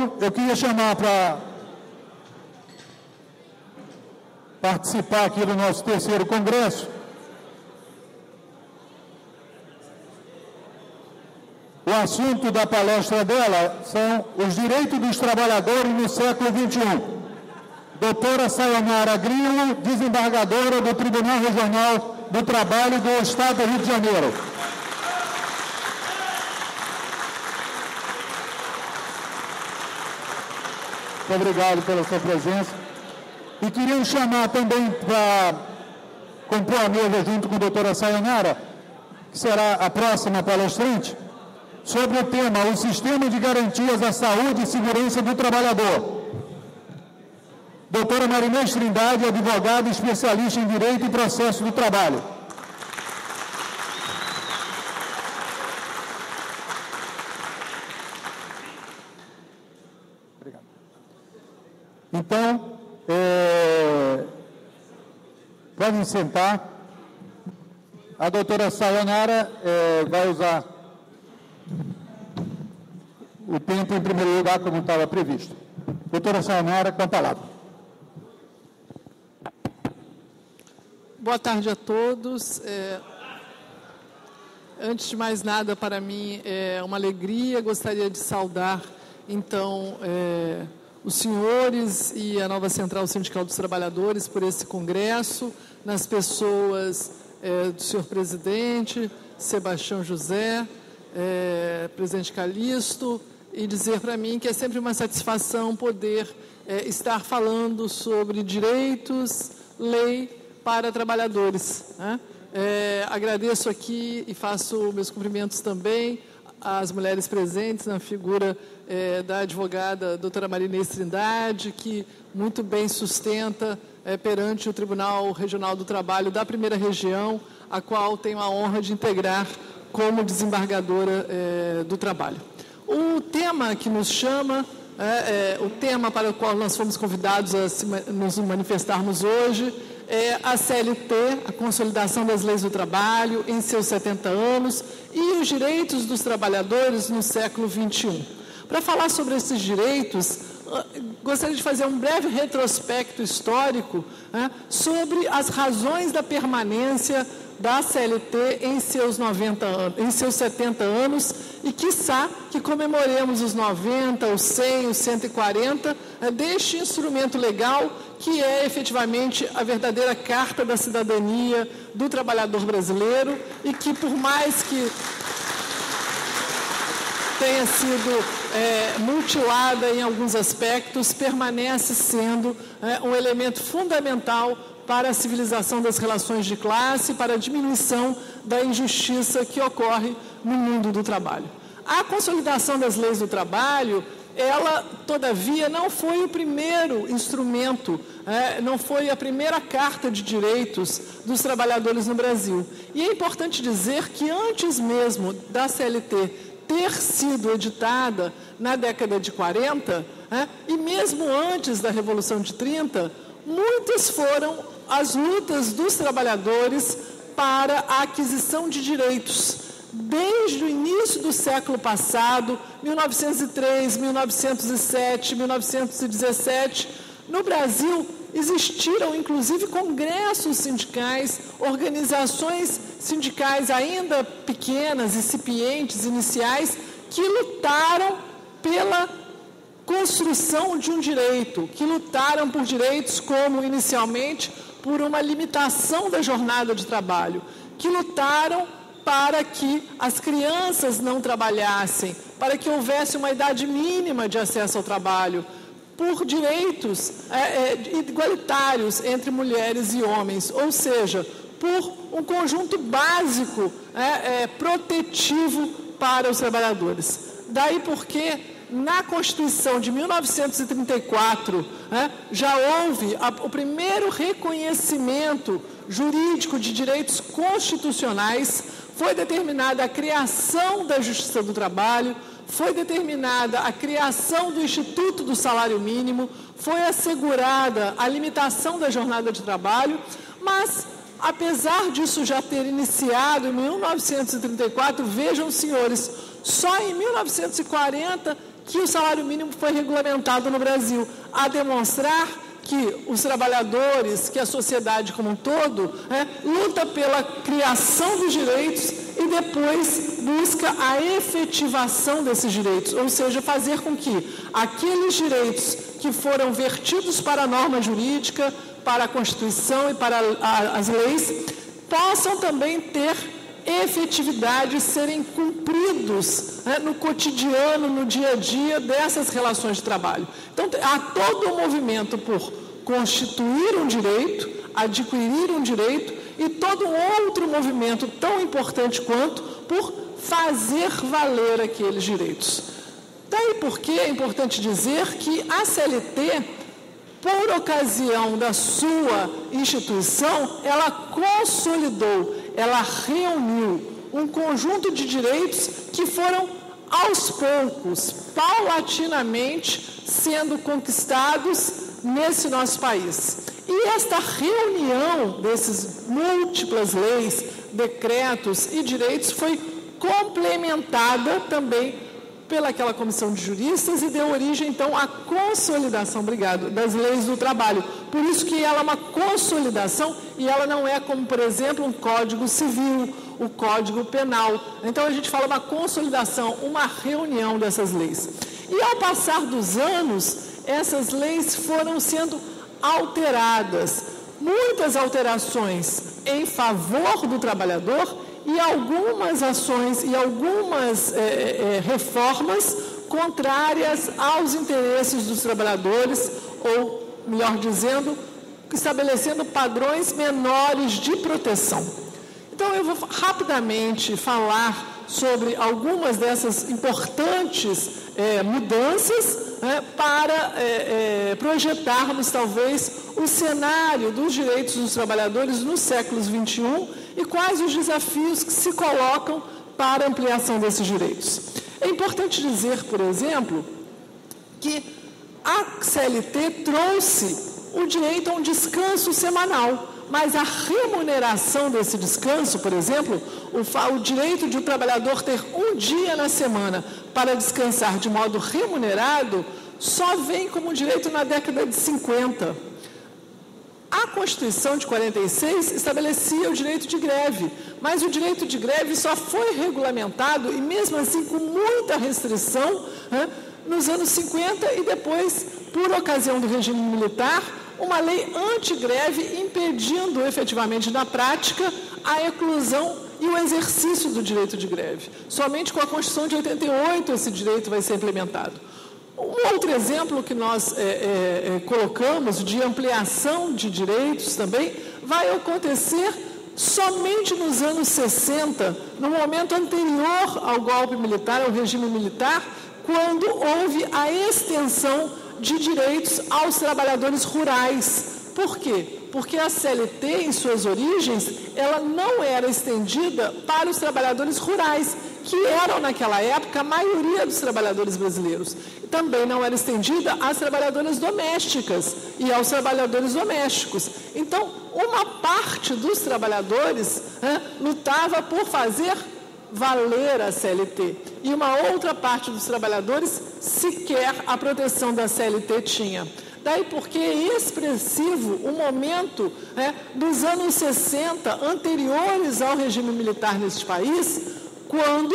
Então, eu queria chamar para participar aqui do nosso terceiro congresso o assunto da palestra dela são os direitos dos trabalhadores no século XXI. Doutora Sayonara Grillo, desembargadora do Tribunal Regional do Trabalho do Estado do Rio de Janeiro. Muito obrigado pela sua presença. E queria chamar também para compor a mesa junto com a doutora Sayonara, que será a próxima palestrante, sobre o tema o Sistema de Garantias à Saúde e Segurança do Trabalhador. Doutora Marinês Trindade, advogada e especialista em Direito e Processo do Trabalho. Obrigado. Então, podem sentar. A doutora Sayonara vai usar o tempo em primeiro lugar, como estava previsto. Doutora Sayonara, com a palavra. Boa tarde a todos. Antes de mais nada, para mim é uma alegria. Gostaria de saudar, então, os senhores e a nova Central Sindical dos Trabalhadores por esse congresso, nas pessoas do senhor presidente, Sebastião José, presidente Calixto, e dizer para mim que é sempre uma satisfação poder estar falando sobre direitos, lei para trabalhadores, né? Agradeço aqui e faço meus cumprimentos também às mulheres presentes na figura da advogada doutora Marinês Trindade, que muito bem sustenta perante o Tribunal Regional do Trabalho da Primeira Região, a qual tenho a honra de integrar como desembargadora do trabalho. O tema que nos chama, o tema para o qual nós fomos convidados a nos manifestarmos hoje, é a CLT, a Consolidação das Leis do Trabalho, em seus 70 anos, e os direitos dos trabalhadores no século XXI. Para falar sobre esses direitos, gostaria de fazer um breve retrospecto histórico sobre as razões da permanência da CLT em seus 70 anos, e quiçá que comemoremos os 90, os 100, os 140 deste instrumento legal que é efetivamente a verdadeira carta da cidadania do trabalhador brasileiro, e que, por mais que tenha sido mutilada em alguns aspectos, permanece sendo um elemento fundamental para a civilização das relações de classe, para a diminuição da injustiça que ocorre no mundo do trabalho. A consolidação das leis do trabalho, ela, todavia, não foi o primeiro instrumento, não foi a primeira carta de direitos dos trabalhadores no Brasil. E é importante dizer que antes mesmo da CLT ter sido editada na década de 40, e mesmo antes da Revolução de 30, muitas foram as lutas dos trabalhadores para a aquisição de direitos. Desde o início do século passado, 1903, 1907, 1917, no Brasil existiram inclusive congressos sindicais, organizações sindicais ainda pequenas, incipientes, iniciais, que lutaram pela construção de um direito, que lutaram por direitos como, inicialmente, por uma limitação da jornada de trabalho, que lutaram para que as crianças não trabalhassem, para que houvesse uma idade mínima de acesso ao trabalho, por direitos igualitários entre mulheres e homens, ou seja, por um conjunto básico protetivo para os trabalhadores. Daí porque, na Constituição de 1934, já houve o primeiro reconhecimento jurídico de direitos constitucionais, foi determinada a criação da Justiça do Trabalho, foi determinada a criação do Instituto do Salário Mínimo, foi assegurada a limitação da jornada de trabalho, mas apesar disso já ter iniciado em 1934, vejam, senhores, só em 1940 que o salário mínimo foi regulamentado no Brasil, a demonstrar que os trabalhadores, que a sociedade como um todo, luta pela criação dos direitos e depois busca a efetivação desses direitos, ou seja, fazer com que aqueles direitos que foram vertidos para a norma jurídica, para a Constituição e para as leis, possam também ter efetividade, serem cumpridos no cotidiano, no dia a dia dessas relações de trabalho. Então, há todo um movimento por constituir um direito, adquirir um direito, e todo um outro movimento tão importante quanto por fazer valer aqueles direitos. Daí porque é importante dizer que a CLT, por ocasião da sua instituição, ela consolidou, ela reuniu um conjunto de direitos que foram, aos poucos, paulatinamente, sendo conquistados nesse nosso país. E esta reunião desses múltiplas leis, decretos e direitos foi complementada também pelaquela comissão de juristas e deu origem, então, à consolidação, das leis do trabalho. Por isso que ela é uma consolidação e ela não é como, por exemplo, um código civil, o código penal. Então, a gente fala uma consolidação, uma reunião dessas leis. E, ao passar dos anos, essas leis foram sendo alteradas. Muitas alterações em favor do trabalhador e algumas ações e algumas reformas contrárias aos interesses dos trabalhadores, ou, melhor dizendo, estabelecendo padrões menores de proteção. Então, eu vou rapidamente falar sobre algumas dessas importantes mudanças para projetarmos, talvez, o cenário dos direitos dos trabalhadores no século XXI e quais os desafios que se colocam para a ampliação desses direitos. É importante dizer, por exemplo, que a CLT trouxe o direito a um descanso semanal, mas a remuneração desse descanso, por exemplo, o direito de o trabalhador ter um dia na semana para descansar de modo remunerado, só vem como direito na década de 50. A Constituição de 46 estabelecia o direito de greve, mas o direito de greve só foi regulamentado, e mesmo assim com muita restrição, nos anos 50 e depois, por ocasião do regime militar, uma lei antigreve impedindo efetivamente na prática a eclusão e o exercício do direito de greve. Somente com a Constituição de 88 esse direito vai ser implementado. Um outro exemplo que nós colocamos de ampliação de direitos também vai acontecer somente nos anos 60, no momento anterior ao golpe militar, ao regime militar, quando houve a extensão de direitos aos trabalhadores rurais. Por quê? Porque a CLT, em suas origens, ela não era estendida para os trabalhadores rurais, que eram, naquela época, a maioria dos trabalhadores brasileiros. Também não era estendida às trabalhadoras domésticas e aos trabalhadores domésticos. Então, uma parte dos trabalhadores lutava por fazer valer a CLT. E uma outra parte dos trabalhadores sequer a proteção da CLT tinha. Daí porque é expressivo o momento dos anos 60, anteriores ao regime militar neste país, quando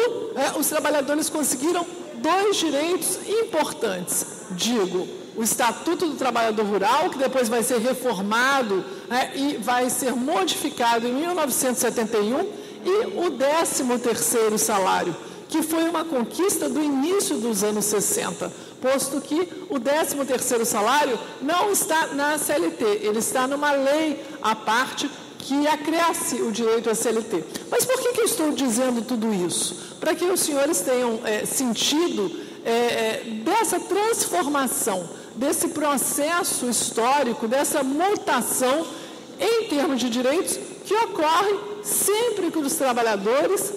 os trabalhadores conseguiram dois direitos importantes. Digo, o Estatuto do Trabalhador Rural, que depois vai ser reformado e vai ser modificado em 1971, e o 13º salário, que foi uma conquista do início dos anos 60, posto que o 13º salário não está na CLT, ele está numa lei à parte que acresce o direito à CLT. Mas por que eu estou dizendo tudo isso? Para que os senhores tenham sentido dessa transformação, desse processo histórico, dessa mutação em termos de direitos que ocorre sempre que os trabalhadores,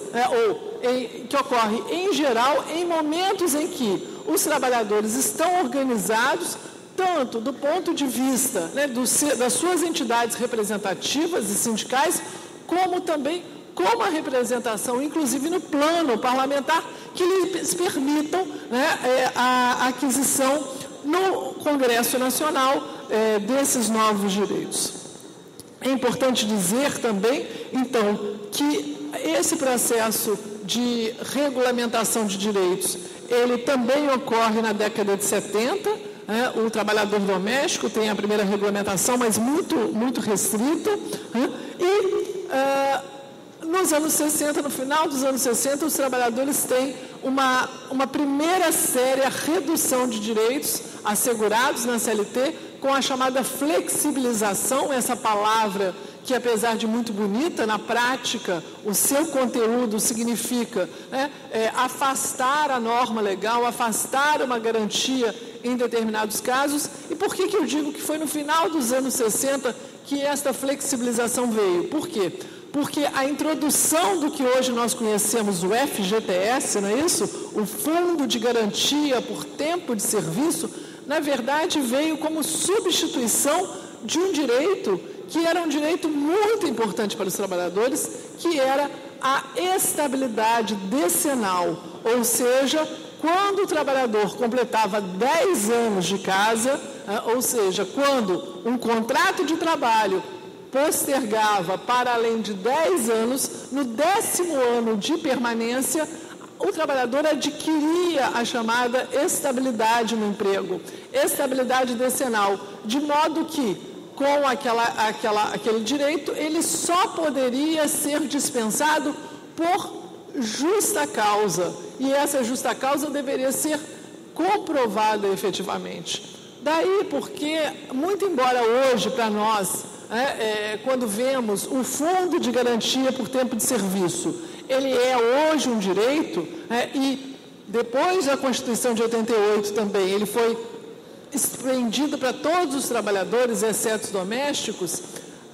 que ocorre em geral em momentos em que os trabalhadores estão organizados, tanto do ponto de vista, né, das suas entidades representativas e sindicais, como também como a representação, inclusive no plano parlamentar, que lhes permitam, né, a aquisição no Congresso Nacional desses novos direitos. É importante dizer também, então, que esse processo de regulamentação de direitos, ele também ocorre na década de 70, o trabalhador doméstico tem a primeira regulamentação, mas muito restrita, nos anos 60, no final dos anos 60, os trabalhadores têm uma primeira séria redução de direitos assegurados na CLT, com a chamada flexibilização, essa palavra que, apesar de muito bonita, na prática, o seu conteúdo significa, né, afastar a norma legal, afastar uma garantia em determinados casos. E por que eu digo que foi no final dos anos 60 que esta flexibilização veio? Por quê? Porque a introdução do que hoje nós conhecemos, o FGTS, não é isso? O Fundo de Garantia por Tempo de Serviço, na verdade veio como substituição de um direito que era um direito muito importante para os trabalhadores, que era a estabilidade decenal, ou seja, quando o trabalhador completava 10 anos de casa, ou seja, quando um contrato de trabalho postergava para além de 10 anos, no 10º ano de permanência, o trabalhador adquiria a chamada estabilidade no emprego, estabilidade decenal, de modo que, com aquele direito, ele só poderia ser dispensado por justa causa, e essa justa causa deveria ser comprovada efetivamente. Daí porque, muito embora hoje, para nós, quando vemos o Fundo de Garantia por Tempo de Serviço, ele é hoje um direito, e depois da Constituição de 88 também, ele foi estendido para todos os trabalhadores, exceto os domésticos.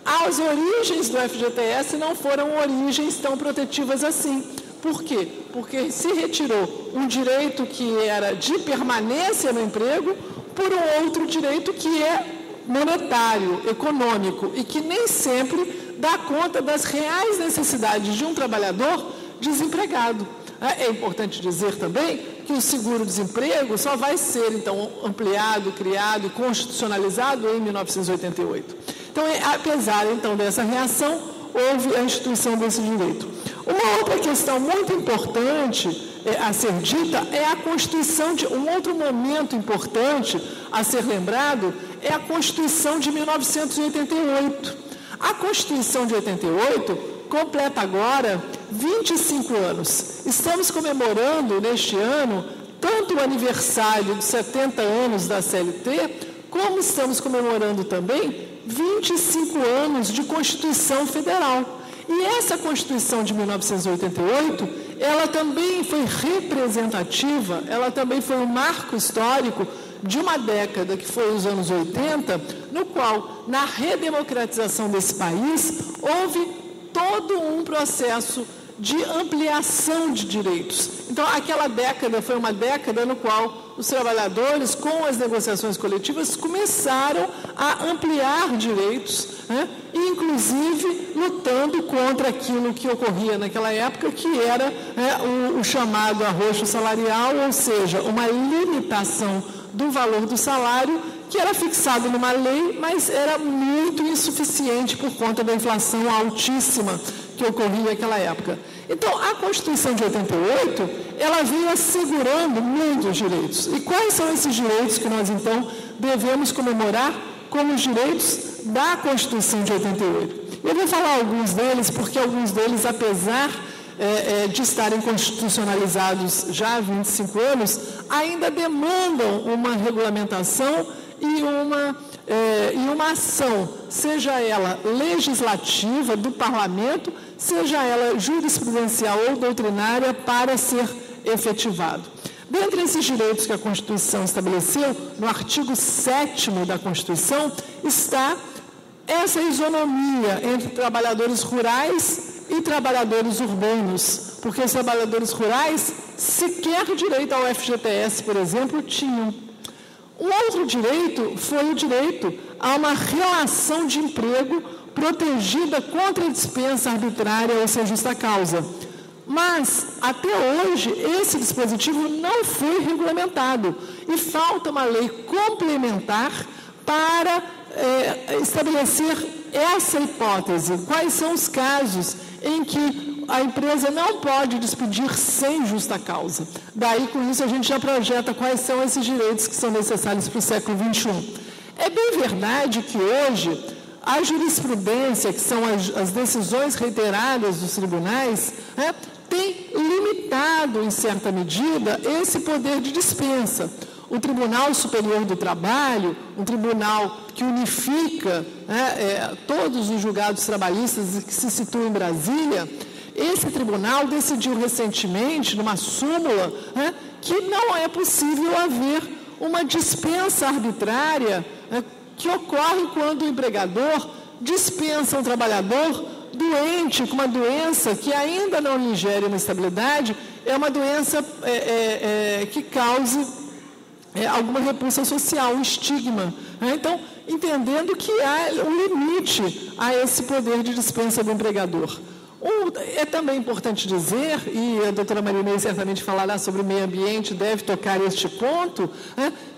As origens do FGTS não foram origens tão protetivas assim. Por quê? Porque se retirou um direito que era de permanência no emprego por um outro direito que é monetário, econômico, e que nem sempre dá conta das reais necessidades de um trabalhador desempregado. É importante dizer também que o seguro-desemprego só vai ser, então, ampliado, criado e constitucionalizado em 1988. Então, apesar, então, dessa reação, houve a instituição desse direito. Uma outra questão muito importante a ser dita é a Constituição de... Um outro momento importante a ser lembrado é a Constituição de 1988. A Constituição de 88 completa agora 25 anos. Estamos comemorando neste ano tanto o aniversário de 70 anos da CLT, como estamos comemorando também 25 anos de Constituição Federal. E essa Constituição de 1988, ela também foi representativa, ela também foi um marco histórico de uma década, que foi os anos 80, no qual, na redemocratização desse país, houve todo um processo de ampliação de direitos. Então, aquela década foi uma década no qual os trabalhadores, com as negociações coletivas, começaram a ampliar direitos, e, inclusive, lutando contra aquilo que ocorria naquela época, que era o chamado arroxo salarial, ou seja, uma limitação do valor do salário, que era fixado numa lei, mas era muito insuficiente por conta da inflação altíssima que ocorria naquela época. Então, a Constituição de 88, ela veio assegurando muitos direitos. E quais são esses direitos que nós, então, devemos comemorar como os direitos da Constituição de 88? Eu vou falar alguns deles, porque alguns deles, apesar de estarem constitucionalizados já há 25 anos, ainda demandam uma regulamentação e uma ação, seja ela legislativa do parlamento, seja ela jurisprudencial ou doutrinária, para ser efetivado. Dentre esses direitos que a Constituição estabeleceu, no artigo 7º da Constituição, está essa isonomia entre trabalhadores rurais e trabalhadores urbanos, porque os trabalhadores rurais sequer direito ao FGTS, por exemplo, tinham. Um outro direito foi o direito a uma relação de emprego protegida contra a dispensa arbitrária ou sem justa causa. Mas, até hoje, esse dispositivo não foi regulamentado e falta uma lei complementar para estabelecer essa hipótese. Quais são os casos em que a empresa não pode despedir sem justa causa? Daí, com isso, a gente já projeta quais são esses direitos que são necessários para o século XXI. É bem verdade que hoje a jurisprudência, que são as decisões reiteradas dos tribunais, tem limitado, em certa medida, esse poder de dispensa. O Tribunal Superior do Trabalho, um tribunal que unifica todos os julgados trabalhistas que se situam em Brasília, esse tribunal decidiu recentemente, numa súmula, que não é possível haver uma dispensa arbitrária que ocorre quando o empregador dispensa um trabalhador doente, com uma doença que ainda não lhe gere uma estabilidade, é uma doença que cause alguma repulsa social, um estigma. Então, entendendo que há um limite a esse poder de dispensa do empregador. É também importante dizer, e a doutora Marinês certamente falará sobre o meio ambiente, deve tocar este ponto,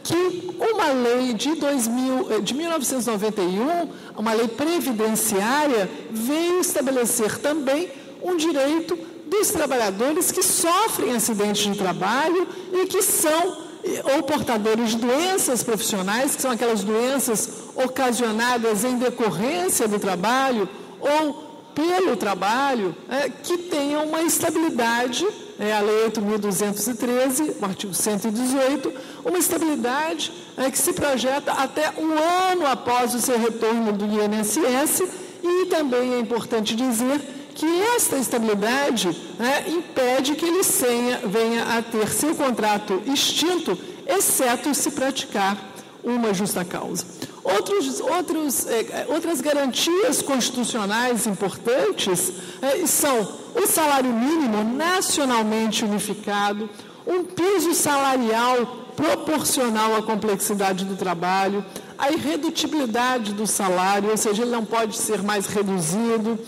que uma lei de 1991, uma lei previdenciária, veio estabelecer também um direito dos trabalhadores que sofrem acidentes de trabalho e que são ou portadores de doenças profissionais, que são aquelas doenças ocasionadas em decorrência do trabalho ou pelo trabalho, que tenham uma estabilidade, a Lei 8.213, o artigo 118, uma estabilidade que se projeta até um ano após o seu retorno do INSS, e também é importante dizer que esta estabilidade impede que ele venha a ter seu contrato extinto, exceto se praticar uma justa causa. Outras garantias constitucionais importantes são o salário mínimo nacionalmente unificado, um piso salarial proporcional à complexidade do trabalho, a irredutibilidade do salário, ou seja, ele não pode ser mais reduzido,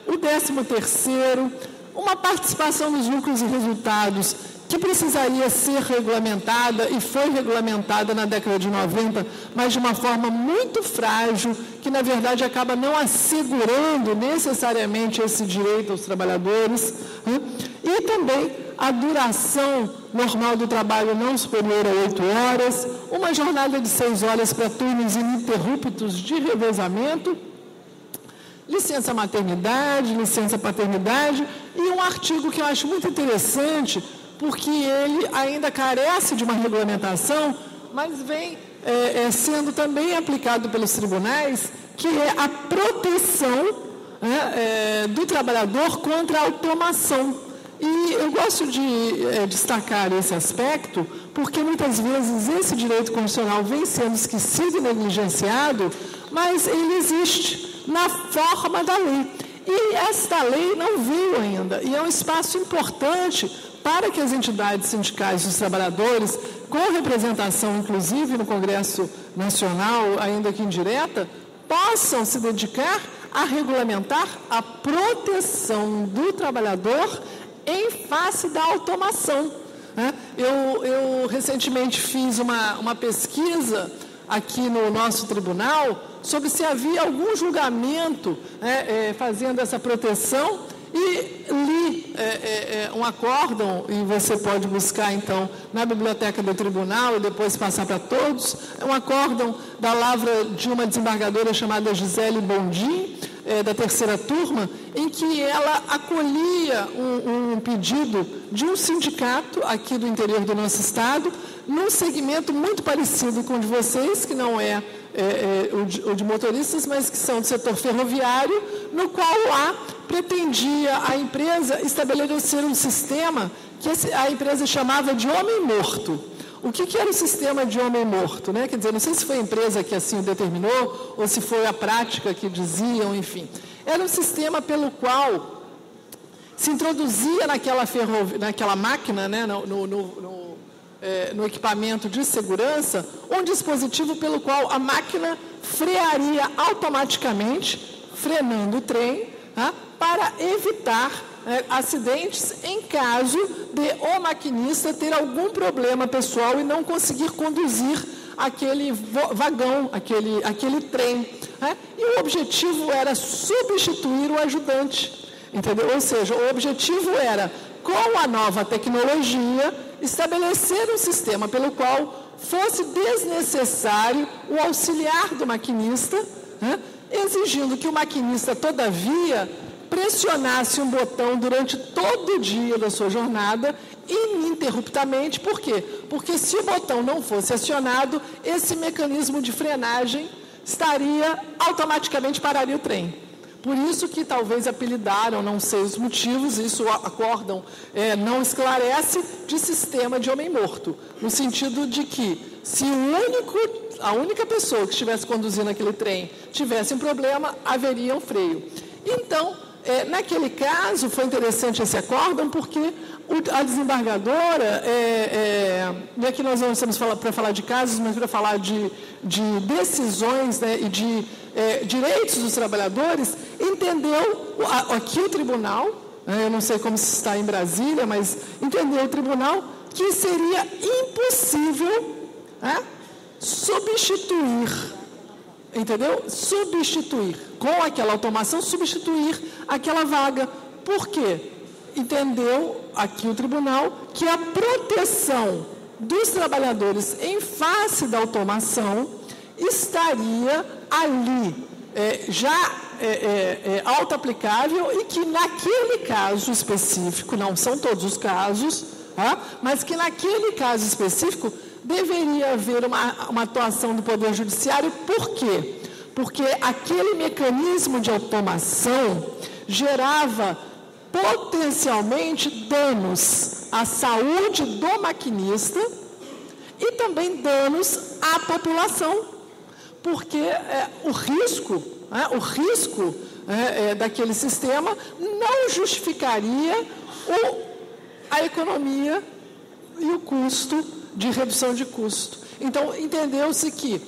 o 13º, uma participação nos lucros e resultados que precisaria ser regulamentada e foi regulamentada na década de 90, mas de uma forma muito frágil, que na verdade acaba não assegurando necessariamente esse direito aos trabalhadores, e também a duração normal do trabalho não superior a 8 horas, uma jornada de 6 horas para turnos ininterruptos de revezamento, licença maternidade, licença paternidade, e um artigo que eu acho muito interessante, porque ele ainda carece de uma regulamentação, mas vem sendo também aplicado pelos tribunais, que é a proteção do trabalhador contra a automação. E eu gosto de destacar esse aspecto, porque muitas vezes esse direito constitucional vem sendo esquecido e negligenciado, mas ele existe na forma da lei. E esta lei não veio ainda, e é um espaço importante para que as entidades sindicais dos trabalhadores, com representação inclusive no Congresso Nacional, ainda que indireta, possam se dedicar a regulamentar a proteção do trabalhador em face da automação. Eu recentemente fiz uma pesquisa aqui no nosso tribunal sobre se havia algum julgamento fazendo essa proteção, e li um acórdão, e você pode buscar, então, na biblioteca do tribunal e depois passar para todos, um acórdão da lavra de uma desembargadora chamada Gisele Bondim, da 3ª turma, em que ela acolhia um pedido de um sindicato aqui do interior do nosso estado, num segmento muito parecido com o de vocês, que não é o de motoristas, mas que são do setor ferroviário, no qual lá pretendia a empresa estabelecer um sistema que a empresa chamava de homem morto. O que era o sistema de homem morto? Quer dizer, não sei se foi a empresa que assim o determinou, ou se foi a prática que diziam, enfim. Era um sistema pelo qual se introduzia naquela máquina, no equipamento de segurança, um dispositivo pelo qual a máquina frearia automaticamente, frenando o trem, para evitar acidentes em caso de o maquinista ter algum problema pessoal e não conseguir conduzir aquele vagão, aquele trem. E o objetivo era substituir o ajudante, entendeu? Ou seja, o objetivo era, com a nova tecnologia, estabelecer um sistema pelo qual fosse desnecessário o auxiliar do maquinista, exigindo que o maquinista, todavia, pressionasse um botão durante todo o dia da sua jornada, ininterruptamente. Por quê? Porque se o botão não fosse acionado, esse mecanismo de frenagem automaticamente pararia o trem. Por isso que talvez apelidaram, não sei os motivos, isso o acórdão não esclarece, de sistema de homem morto, no sentido de que se a única pessoa que estivesse conduzindo aquele trem tivesse um problema, haveria um freio. Então, naquele caso, foi interessante esse acórdão, porque a desembargadora, e aqui nós não estamos para falar de casos, mas para falar de decisões, e de direitos dos trabalhadores, entendeu aqui o tribunal, eu não sei como se está em Brasília, mas entendeu o tribunal que seria impossível substituir, entendeu? Substituir, com aquela automação, substituir aquela vaga. Por quê? Entendeu aqui o tribunal que a proteção dos trabalhadores em face da automação estaria ali, auto-aplicável, e que naquele caso específico, não são todos os casos, mas que naquele caso específico deveria haver uma atuação do Poder Judiciário. Por quê? Porque aquele mecanismo de automação gerava potencialmente danos à saúde do maquinista e também danos à população, porque o risco daquele sistema não justificaria a economia e o custo de redução de custo. Então, entendeu-se que,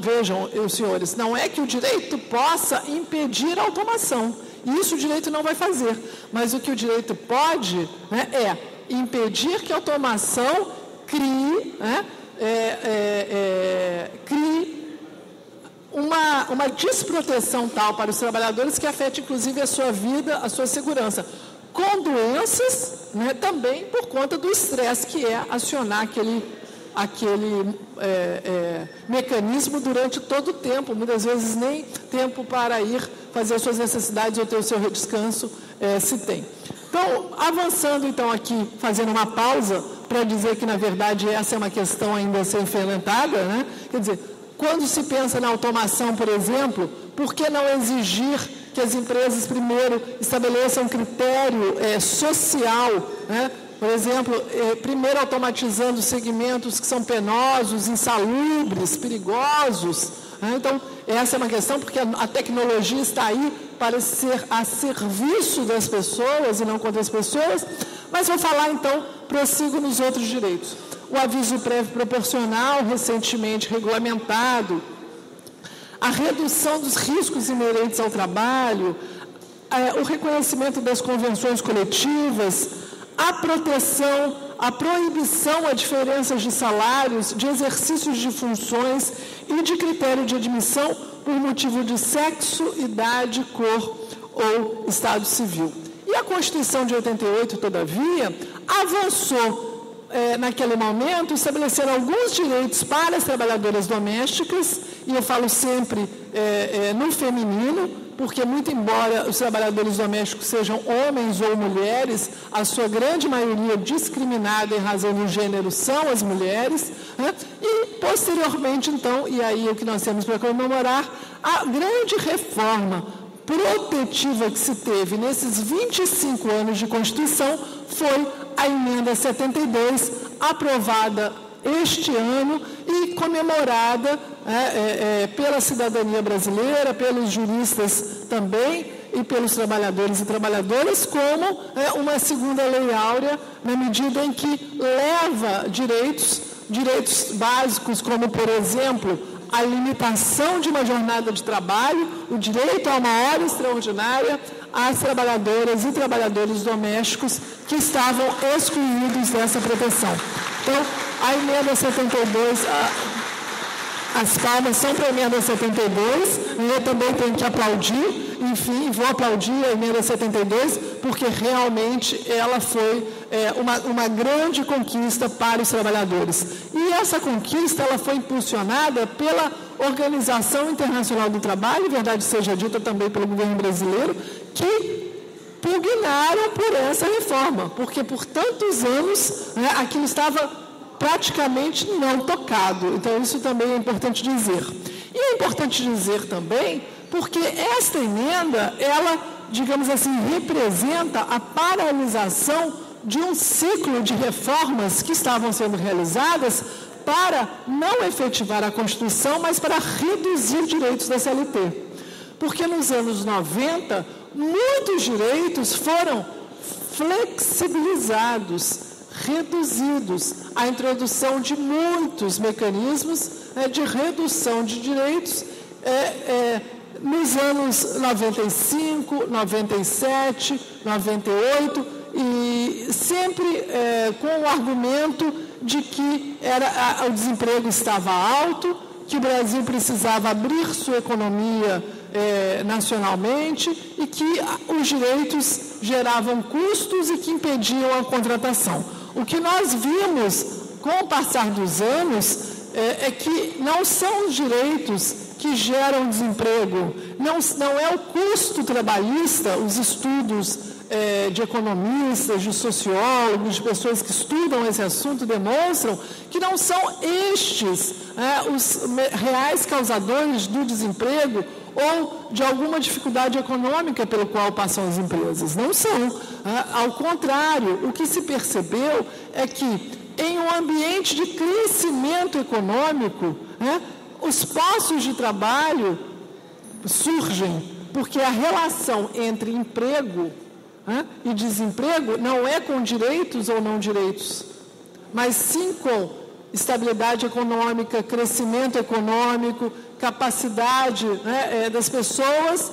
vejam, senhores, não é que o direito possa impedir a automação. Isso o direito não vai fazer. Mas o que o direito pode é impedir que a automação crie uma desproteção tal para os trabalhadores que afete, inclusive, a sua vida, a sua segurança, com doenças, também por conta do estresse que é acionar aquele mecanismo durante todo o tempo, muitas vezes nem tempo para ir fazer as suas necessidades ou ter o seu descanso se tem. Então, avançando então aqui, fazendo uma pausa para dizer que, na verdade, essa é uma questão ainda a ser enfrentada, Quer dizer, quando se pensa na automação, por exemplo, por que não exigir que as empresas primeiro estabeleçam um critério social, Por exemplo, primeiro automatizando segmentos que são penosos, insalubres, perigosos. Então, essa é uma questão, porque a tecnologia está aí para ser a serviço das pessoas e não contra as pessoas. Mas vou falar, então, prossigo nos outros direitos. O aviso prévio proporcional, recentemente regulamentado, a redução dos riscos inerentes ao trabalho, o reconhecimento das convenções coletivas, a proteção, a proibição a diferenças de salários, de exercícios de funções e de critério de admissão por motivo de sexo, idade, cor ou estado civil. E a Constituição de 88, todavia, avançou naquele momento, estabelecendo alguns direitos para as trabalhadoras domésticas, e eu falo sempre no feminino, porque muito embora os trabalhadores domésticos sejam homens ou mulheres, a sua grande maioria discriminada em razão do gênero são as mulheres, e posteriormente, então, e aí o que nós temos para comemorar, a grande reforma protetiva que se teve nesses 25 anos de Constituição foi a emenda 72, aprovada este ano e comemorada pela cidadania brasileira, pelos juristas também, e pelos trabalhadores e trabalhadoras, como uma segunda lei áurea, na medida em que leva direitos básicos, como, por exemplo, a limitação de uma jornada de trabalho, o direito a uma hora extraordinária às trabalhadoras e trabalhadores domésticos que estavam excluídos dessa proteção. Então, a emenda 72, as palmas são para a emenda 72, e eu também tenho que aplaudir, enfim, vou aplaudir a emenda 72, porque realmente ela foi uma grande conquista para os trabalhadores. E essa conquista ela foi impulsionada pela Organização Internacional do Trabalho, verdade seja dita também pelo governo brasileiro, que pugnaram por essa reforma, porque por tantos anos aquilo estava praticamente não tocado. Então, isso também é importante dizer. E é importante dizer também porque esta emenda, ela, digamos assim, representa a paralisação de um ciclo de reformas que estavam sendo realizadas para não efetivar a Constituição, mas para reduzir direitos da CLT. Porque nos anos 90, muitos direitos foram flexibilizados, reduzidos, a introdução de muitos mecanismos de redução de direitos nos anos 95, 97, 98, e sempre com o argumento de que o desemprego estava alto, que o Brasil precisava abrir sua economia nacionalmente e que os direitos geravam custos e que impediam a contratação. O que nós vimos com o passar dos anos é que não são os direitos que geram desemprego, não é o custo trabalhista, os estudos de economistas, de sociólogos, de pessoas que estudam esse assunto demonstram que não são estes os reais causadores do desemprego ou de alguma dificuldade econômica pelo qual passam as empresas. Não são. Ao contrário, o que se percebeu é que em um ambiente de crescimento econômico, os postos de trabalho surgem porque a relação entre emprego e desemprego não é com direitos ou não direitos, mas sim com estabilidade econômica, crescimento econômico, capacidade das pessoas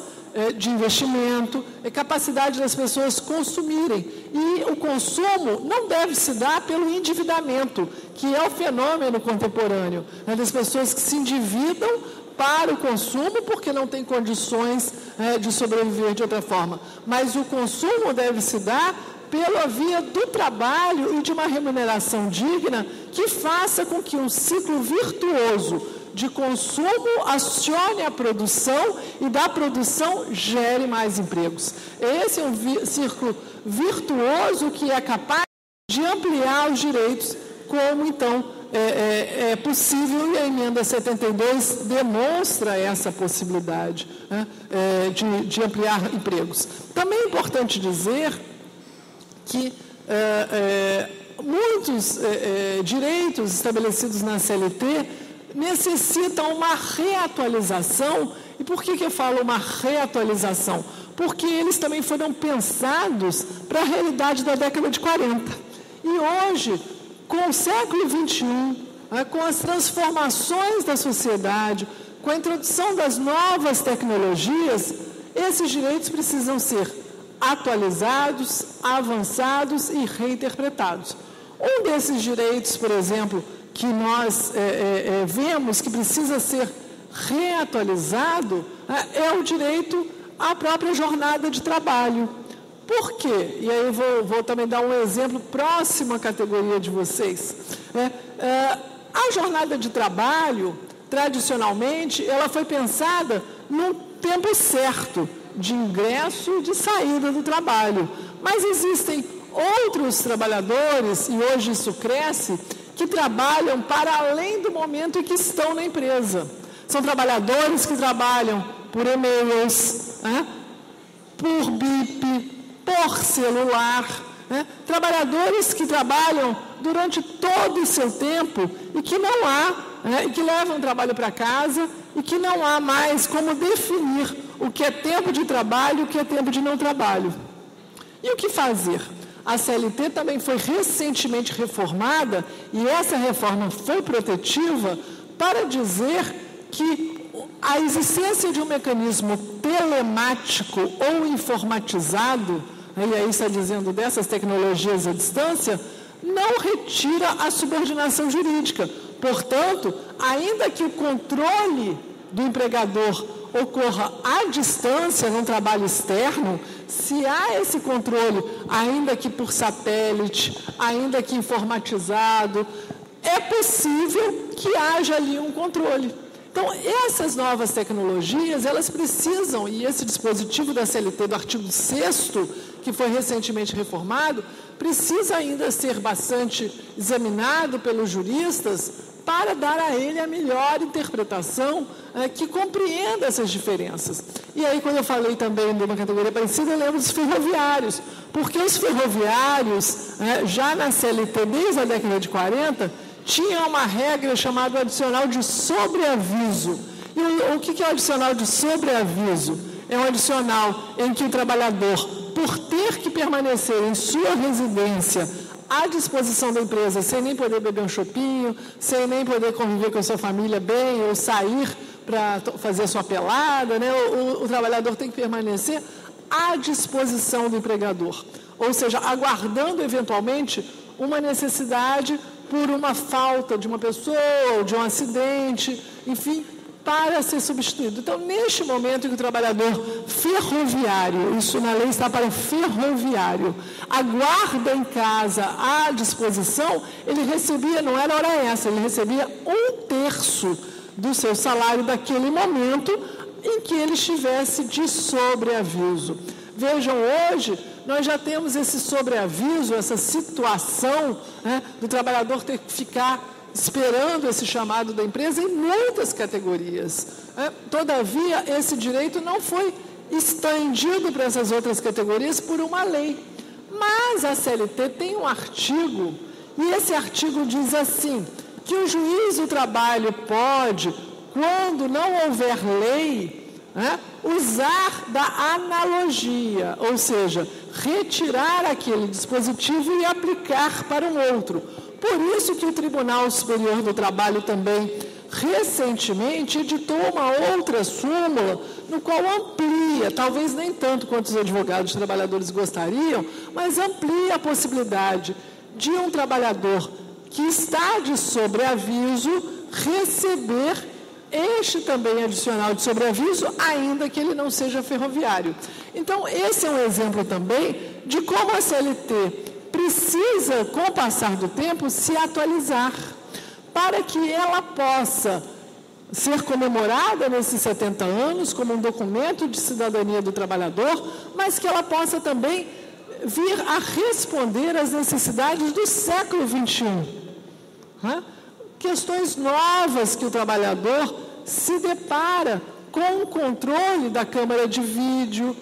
de investimento, capacidade das pessoas consumirem. E o consumo não deve se dar pelo endividamento, que é o fenômeno contemporâneo, das pessoas que se endividam para o consumo porque não tem condições de sobreviver de outra forma. Mas o consumo deve se dar pela via do trabalho e de uma remuneração digna que faça com que um ciclo virtuoso de consumo acione a produção e da produção gere mais empregos. Esse é um círculo virtuoso que é capaz de ampliar os direitos, como então é possível, e a emenda 72 demonstra essa possibilidade de ampliar empregos. Também é importante dizer que muitos direitos estabelecidos na CLT necessitam uma reatualização. E por que eu falo uma reatualização? Porque eles também foram pensados para a realidade da década de 40. E hoje, com o século XXI, com as transformações da sociedade, com a introdução das novas tecnologias, esses direitos precisam ser atualizados, avançados e reinterpretados. Um desses direitos, por exemplo, que nós vemos que precisa ser reatualizado é o direito à própria jornada de trabalho. Por quê? E aí eu vou também dar um exemplo próximo à categoria de vocês. A jornada de trabalho, tradicionalmente, ela foi pensada no tempo certo de ingresso e de saída do trabalho. Mas existem outros trabalhadores, e hoje isso cresce, que trabalham para além do momento em que estão na empresa. São trabalhadores que trabalham por e-mails, por BIP, por celular, trabalhadores que trabalham durante todo o seu tempo e que e que levam o trabalho para casa e que não há mais como definir o que é tempo de trabalho e o que é tempo de não trabalho. E o que fazer? A CLT também foi recentemente reformada, e essa reforma foi protetiva para dizer que a existência de um mecanismo telemático ou informatizado, e aí está dizendo dessas tecnologias à distância, não retira a subordinação jurídica. Portanto, ainda que o controle do empregador ocorra à distância, num trabalho externo, se há esse controle, ainda que por satélite, ainda que informatizado, é possível que haja ali um controle. Então, essas novas tecnologias, elas precisam, e esse dispositivo da CLT do artigo 6º, que foi recentemente reformado, precisa ainda ser bastante examinado pelos juristas para dar a ele a melhor interpretação que compreenda essas diferenças. E aí, quando eu falei também de uma categoria parecida, eu lembro dos ferroviários, porque os ferroviários, já na CLT desde a década de 40, tinham uma regra chamada adicional de sobreaviso. E o que é o adicional de sobreaviso? É um adicional em que o trabalhador, por ter que permanecer em sua residência à disposição da empresa, sem nem poder beber um chopinho, sem nem poder conviver com a sua família bem, ou sair para fazer a sua pelada, né? O trabalhador tem que permanecer à disposição do empregador, ou seja, aguardando eventualmente uma necessidade por uma falta de uma pessoa, ou de um acidente, enfim, para ser substituído. Então, neste momento em que o trabalhador ferroviário, isso na lei está para ferroviário, aguarda em casa à disposição, ele recebia, não era hora extra, ele recebia 1/3 do seu salário daquele momento em que ele estivesse de sobreaviso. Vejam, hoje nós já temos esse sobreaviso, essa situação, do trabalhador ter que ficar esperando esse chamado da empresa em muitas categorias. Todavia, esse direito não foi estendido para essas outras categorias por uma lei. Mas a CLT tem um artigo, e esse artigo diz assim, que o juiz do trabalho pode, quando não houver lei, usar da analogia, ou seja, retirar aquele dispositivo e aplicar para um outro. Por isso que o Tribunal Superior do Trabalho também, recentemente, editou uma outra súmula, no qual amplia, talvez nem tanto quanto os advogados trabalhadores gostariam, mas amplia a possibilidade de um trabalhador que está de sobreaviso receber este também adicional de sobreaviso, ainda que ele não seja ferroviário. Então, esse é um exemplo também de como a CLT precisa, com o passar do tempo, se atualizar, para que ela possa ser comemorada nesses 70 anos como um documento de cidadania do trabalhador, mas que ela possa também vir a responder às necessidades do século XXI. Questões novas que o trabalhador se depara com o controle da câmara de vídeo,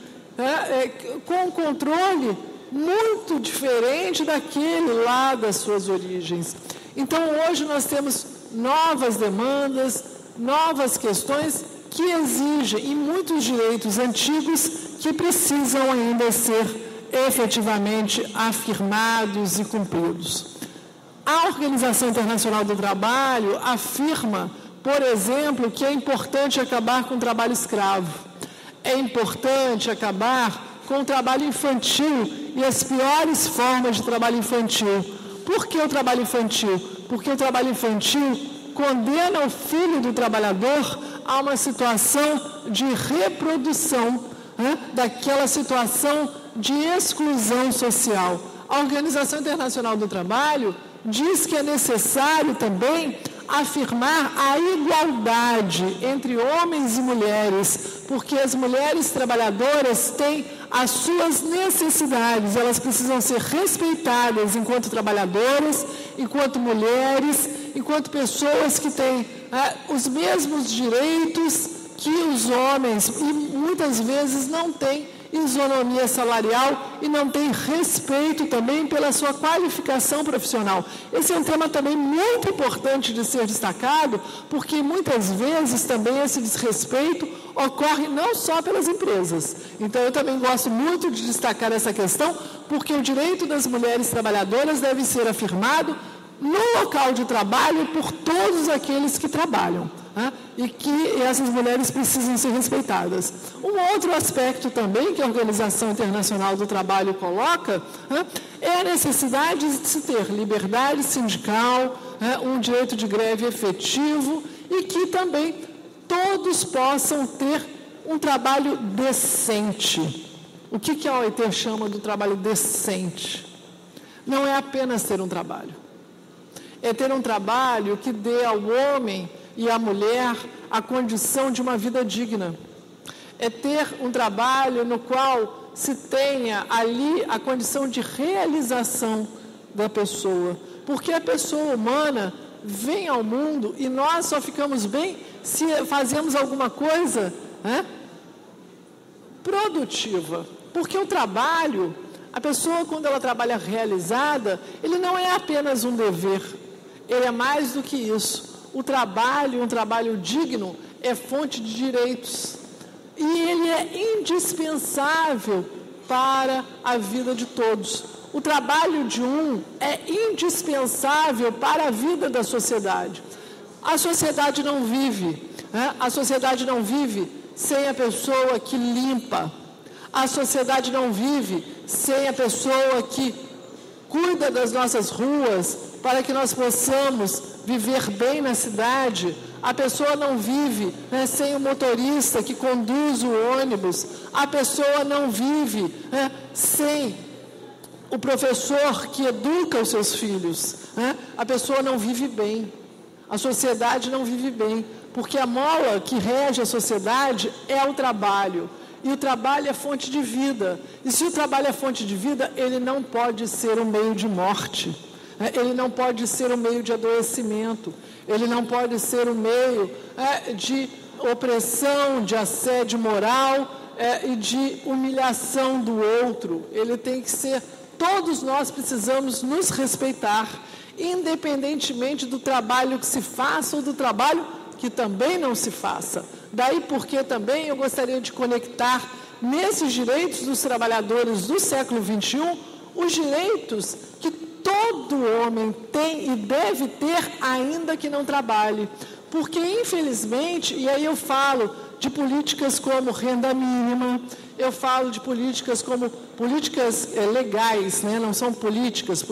com o controle muito diferente daquele lá das suas origens. Então, hoje nós temos novas demandas, novas questões que exigem, e muitos direitos antigos que precisam ainda ser efetivamente afirmados e cumpridos. A Organização Internacional do Trabalho afirma, por exemplo, que é importante acabar com o trabalho escravo. É importante acabar com o trabalho infantil e as piores formas de trabalho infantil. Por que o trabalho infantil? Porque o trabalho infantil condena o filho do trabalhador a uma situação de reprodução, daquela situação de exclusão social. A Organização Internacional do Trabalho diz que é necessário também afirmar a igualdade entre homens e mulheres, porque as mulheres trabalhadoras têm as suas necessidades, elas precisam ser respeitadas enquanto trabalhadoras, enquanto mulheres, enquanto pessoas que têm os mesmos direitos que os homens, e muitas vezes não têm isonomia salarial e não tem respeito também pela sua qualificação profissional. Esse é um tema também muito importante de ser destacado, porque muitas vezes também esse desrespeito ocorre não só pelas empresas. Então, eu também gosto muito de destacar essa questão, porque o direito das mulheres trabalhadoras deve ser afirmado no local de trabalho por todos aqueles que trabalham, né? E que essas mulheres precisam ser respeitadas. Um outro aspecto também que a Organização Internacional do Trabalho coloca, né, é a necessidade de se ter liberdade sindical, né, um direito de greve efetivo e que também todos possam ter um trabalho decente. O que a OIT chama do trabalho decente? Não é apenas ter um trabalho. É ter um trabalho que dê ao homem e à mulher a condição de uma vida digna. É ter um trabalho no qual se tenha ali a condição de realização da pessoa. Porque a pessoa humana vem ao mundo e nós só ficamos bem se fazemos alguma coisa, né, produtiva. Porque o trabalho, a pessoa quando ela trabalha realizada, ele não é apenas um dever. Ele é mais do que isso. O trabalho, um trabalho digno, é fonte de direitos. E ele é indispensável para a vida de todos. O trabalho de um é indispensável para a vida da sociedade. A sociedade não vive, né? A sociedade não vive sem a pessoa que limpa. A sociedade não vive sem a pessoa que cuida das nossas ruas, para que nós possamos viver bem na cidade. A pessoa não vive, né, sem o motorista que conduz o ônibus. A pessoa não vive, né, sem o professor que educa os seus filhos, né? A pessoa não vive bem. A sociedade não vive bem, porque a mola que rege a sociedade é o trabalho. E o trabalho é fonte de vida. E se o trabalho é fonte de vida, ele não pode ser um meio de morte. Ele não pode ser um meio de adoecimento. Ele não pode ser um meio de opressão, de assédio moral e de humilhação do outro. Ele tem que ser... Todos nós precisamos nos respeitar, independentemente do trabalho que se faça ou do trabalho que também não se faça. Daí porque também eu gostaria de conectar nesses direitos dos trabalhadores do século XXI, os direitos que todo homem tem e deve ter, ainda que não trabalhe. Porque, infelizmente, e aí eu falo de políticas como renda mínima, eu falo de políticas como políticas legais, né? Não são políticas,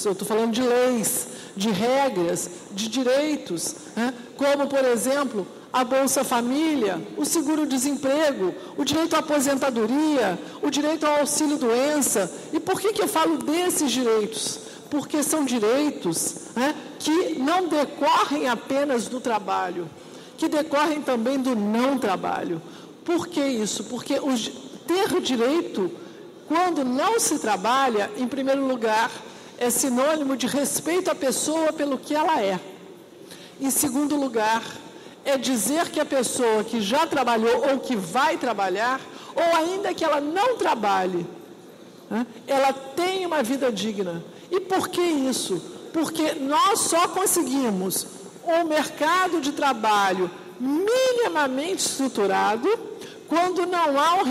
eu estou falando de leis, de regras, de direitos, né? Como, por exemplo, a Bolsa Família, o seguro-desemprego, o direito à aposentadoria, o direito ao auxílio-doença. E por que eu falo desses direitos? Porque são direitos, né, que não decorrem apenas do trabalho, que decorrem também do não trabalho. Por que isso? Porque ter direito, quando não se trabalha, em primeiro lugar, é sinônimo de respeito à pessoa pelo que ela é. Em segundo lugar, é dizer que a pessoa que já trabalhou ou que vai trabalhar, ou ainda que ela não trabalhe, né, ela tem uma vida digna. E por que isso? Porque nós só conseguimos um mercado de trabalho minimamente estruturado quando não há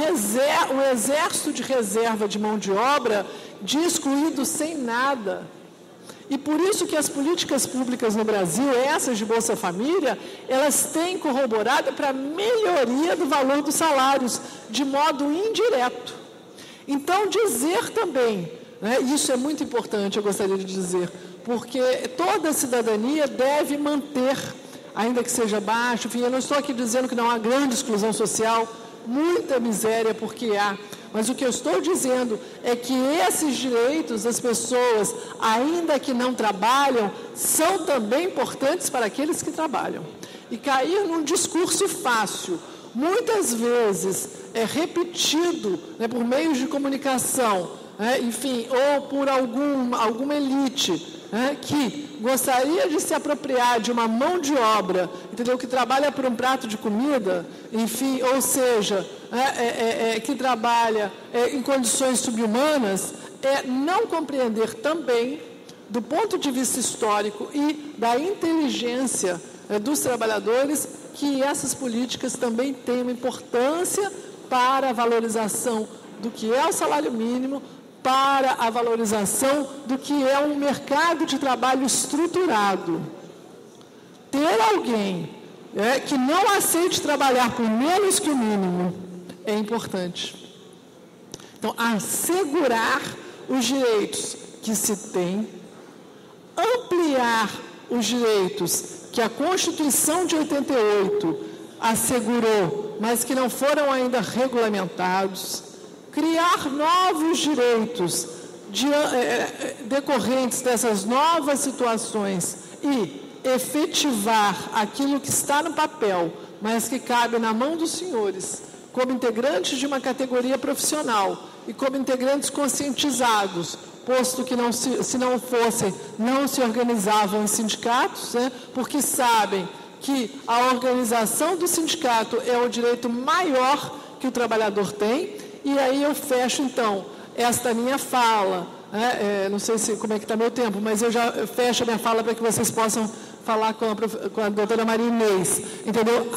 um exército de reserva de mão de obra de excluídos sem nada. E por isso que as políticas públicas no Brasil, essas de Bolsa Família, elas têm corroborado para a melhoria do valor dos salários, de modo indireto. Então, dizer também, né, isso é muito importante, eu gostaria de dizer, porque toda a cidadania deve manter, ainda que seja baixo, enfim, eu não estou aqui dizendo que não há grande exclusão social, muita miséria, porque há. Mas o que eu estou dizendo é que esses direitos das pessoas, ainda que não trabalham, são também importantes para aqueles que trabalham. E cair num discurso fácil, muitas vezes repetido, né, por meios de comunicação, enfim, ou por alguma elite, que gostaria de se apropriar de uma mão de obra, entendeu? Que trabalha por um prato de comida, enfim, ou seja, que trabalha em condições subhumanas, não compreender também, do ponto de vista histórico e da inteligência dos trabalhadores, que essas políticas também têm uma importância para a valorização do que é o salário mínimo, para a valorização do que é um mercado de trabalho estruturado. Ter alguém que não aceite trabalhar por menos que o mínimo é importante. Então, assegurar os direitos que se tem, ampliar os direitos que a Constituição de 88 assegurou, mas que não foram ainda regulamentados, criar novos direitos decorrentes dessas novas situações e efetivar aquilo que está no papel, mas que cabe na mão dos senhores, como integrantes de uma categoria profissional e como integrantes conscientizados, posto que se não fossem, não se organizavam em sindicatos, porque sabem que a organização do sindicato é o direito maior que o trabalhador tem. E aí eu fecho, então, esta minha fala, não sei como é que está meu tempo, mas eu já fecho a minha fala para que vocês possam falar com a doutora Maria Inês, entendeu?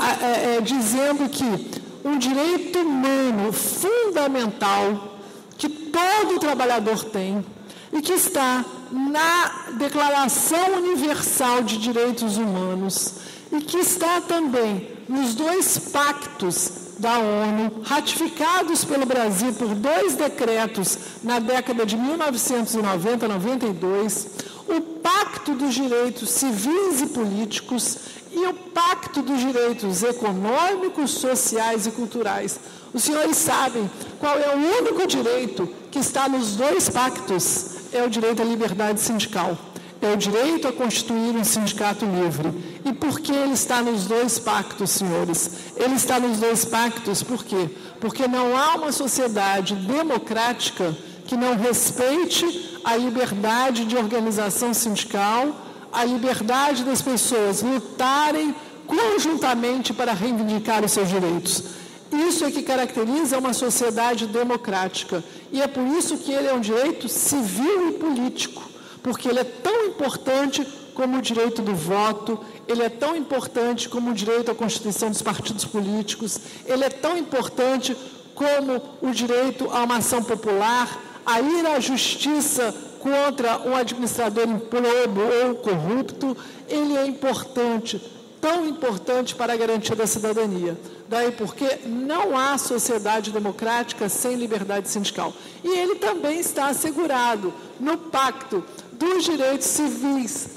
Dizendo que um direito humano fundamental que todo trabalhador tem e que está na Declaração Universal de Direitos Humanos e que está também nos 2 pactos da ONU, ratificados pelo Brasil por 2 decretos na década de 1990-92, o Pacto dos Direitos Civis e Políticos e o Pacto dos Direitos Econômicos, Sociais e Culturais. Os senhores sabem qual é o único direito que está nos 2 pactos? É o direito à liberdade sindical. É o direito a constituir um sindicato livre. E por que ele está nos 2 pactos, senhores? Ele está nos 2 pactos por quê? Porque não há uma sociedade democrática que não respeite a liberdade de organização sindical, a liberdade das pessoas lutarem conjuntamente para reivindicar os seus direitos. Isso é que caracteriza uma sociedade democrática. E é por isso que ele é um direito civil e político. Porque ele é tão importante como o direito do voto, ele é tão importante como o direito à constituição dos partidos políticos, ele é tão importante como o direito a uma ação popular, a ir à justiça contra um administrador improbo ou corrupto. Ele é importante, tão importante para a garantia da cidadania. Daí porque não há sociedade democrática sem liberdade sindical. E ele também está assegurado no Pacto dos Direitos Civis,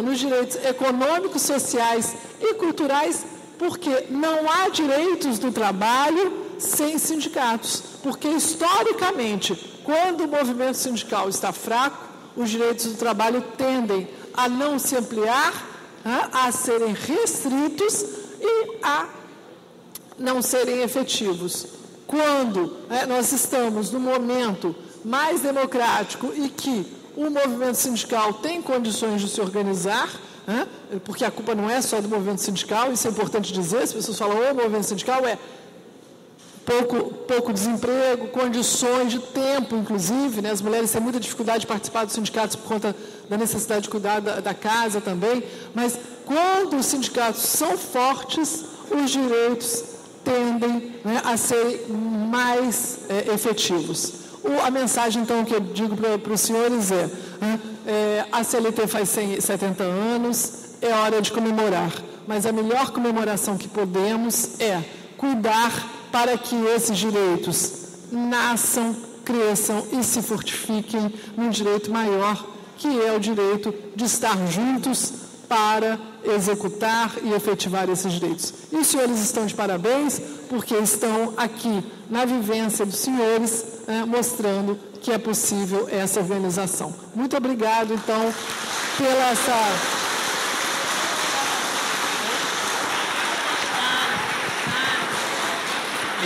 nos direitos econômicos, sociais e culturais, porque não há direitos do trabalho sem sindicatos. Porque, historicamente, quando o movimento sindical está fraco, os direitos do trabalho tendem a não se ampliar, a serem restritos e a não serem efetivos. Quando nós estamos no momento mais democrático e que o movimento sindical tem condições de se organizar, porque a culpa não é só do movimento sindical, isso é importante dizer. As pessoas falam, o movimento sindical é pouco desemprego, condições de tempo, inclusive, as mulheres têm muita dificuldade de participar dos sindicatos por conta da necessidade de cuidar da casa também, mas quando os sindicatos são fortes, os direitos tendem a serem mais efetivos. A mensagem, então, que eu digo para os senhores a CLT faz 70 anos, é hora de comemorar, mas a melhor comemoração que podemos é cuidar para que esses direitos nasçam, cresçam e se fortifiquem num direito maior, que é o direito de estar juntos para executar e efetivar esses direitos. E os senhores estão de parabéns, porque estão aqui na vivência dos senhores, mostrando que é possível essa organização. Muito obrigado, então, pela essa...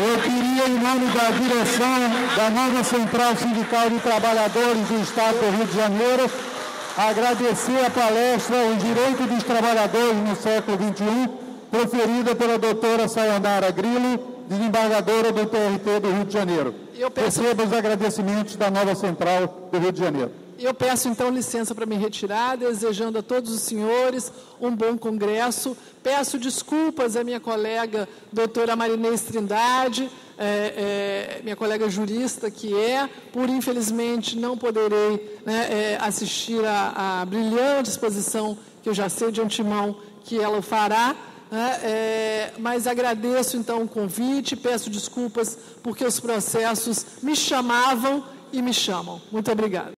Eu queria, em nome da direção da nova Central Sindical de Trabalhadores do Estado do Rio de Janeiro, agradecer a palestra O Direito dos Trabalhadores no Século XXI, proferida pela doutora Sayonara Grillo, desembargadora do TRT do Rio de Janeiro. Receba os agradecimentos da nova central do Rio de Janeiro. Eu peço, então, licença para me retirar, desejando a todos os senhores um bom congresso. Peço desculpas à minha colega doutora Marinês Trindade, minha colega jurista que por infelizmente não poderei assistir à brilhante exposição que eu já sei de antemão que ela fará, mas agradeço então o convite, peço desculpas porque os processos me chamavam e me chamam. Muito obrigada.